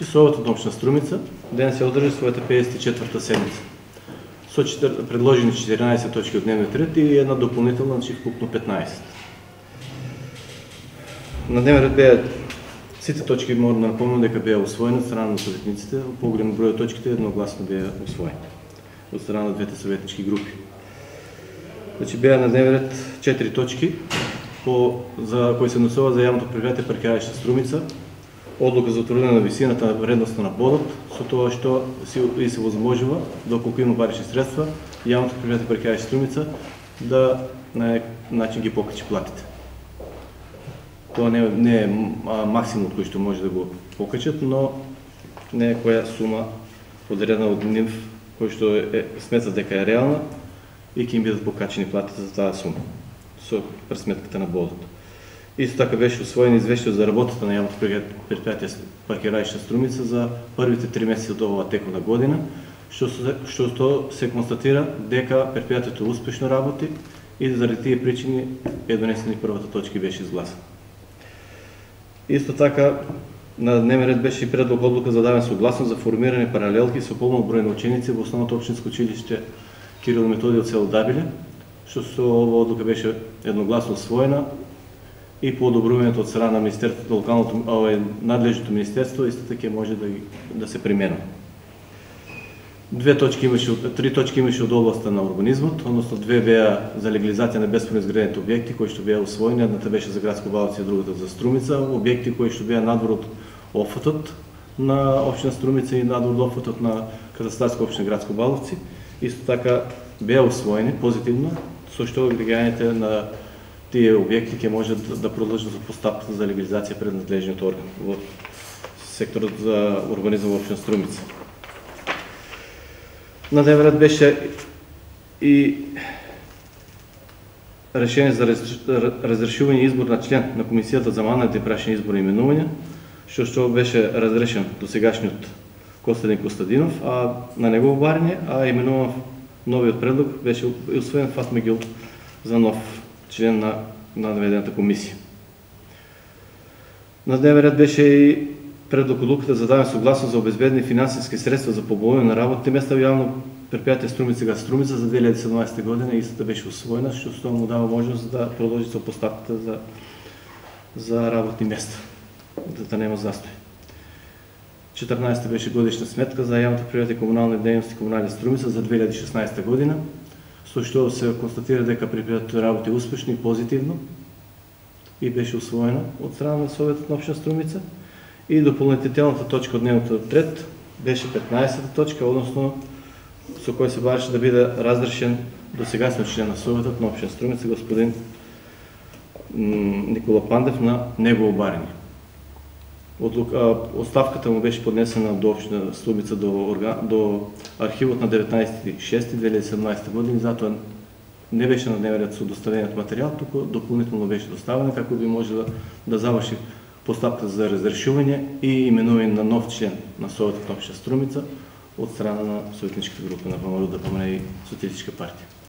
че Советът на община Струмица днес се одржи своята 54-та седмица. Со предложени 14 точки от дневният ред и една допълнителна, значи вкупно 15. На дневен ред беа сите точки, мога да напомням дека беа усвоени от страна на съветниците, по голям број точките едногласно беа усвоени от страна на двете съветнички групи. Значи беа на дневен ред 4 точки, кои се однесува за јавното предпријатие Паркирајшта Струмица, одлука за утврдење на висината на вредноста на бодот, со тоа што се возможува, доколку има парични средства, јавното предпријатие Паркирајшта Струмица да на начин ги покачи платите. Тоа не е максимум кој што може да го покачат, но некоја сума одредена од нив, кој што сметат дека е реална и ќе им бидат покачени платите за таа сума, со пресметката на бодот. Исто така беше усвоено извештај за работата на јавното предпријатие Паркирајшта Струмица за првите 3 месеци од оваа текуна година, што се констатира дека предпријатието успешно работи и заради тие причини е донесена и првата точка и беше изгласана. Исто така на дневен ред беше и предлог одлука за давање согласност за формирање паралелки со полно број на ученици во основното општинско училиште Кирил и Методиј од село Дабиле, што со оваа одлука беше едногласно усвоена и по одобрувањето од страна на министерството, надлежното министерство, исто така може да се примена. 3 точки имаше од областта на урбанизмот, односно 2 беа за легализација на бесправно изградените објекти кои што беа усвоени, едната беше за Градско Баловци и другата за Струмица, објекти кои што беа надвор од офатот на општина Струмица и надвор од офатот на катастарска општина Градско Баловци, исто така беа усвоени позитивно, со што граѓаните на тие објекти ќе можат да продолжат постапката за легализација пред надлежниот орган во секторот за урбанизам во општина Струмица. На дневен ред беше и решение за разрешување избор на член на Комисијата за мандатни и прашања, избори и именувања, што беше разрешен досегашниот Костадин Костадинов, а на негово барање, а именуван новиот предлог беше усвоен Фатма Гюл за нов член на наведената комисија. На дневен ред беше и предлог одлуката за давање согласност за обезбедени финансиски средства за побојување на работни места во јавно предпријатие Струмица за 2017 година, истата беше усвоена, што тоа му дава можност да продолжи со постапката за работни места, да нема застој. 14 беше годишна сметка за јавното предпријатие Комунални дејности Комунални Струмица за 2016 година, со што се констатира дека предпријатието работи успешно и позитивно и беше усвоена од страна на Советот на општина Струмица. И дополнителната точка од дневниот ред беше 15-та точка, односно со кој се бараше да биде разрешен досегашниот член на Советот на општина Струмица господин Никола Пандев на негово барање. Оставката му беше поднесена до општина Струмица до архивот на 19.6.2017 година, затоа не беше на дневен ред со доставениот материјал, туку дополнително беше доставена како би можела да заврши постапката за разрешување и именување на нов член на Советот на општина Струмица од страна на советничката група на ВМРО ДПМН и Социјалистичка партија.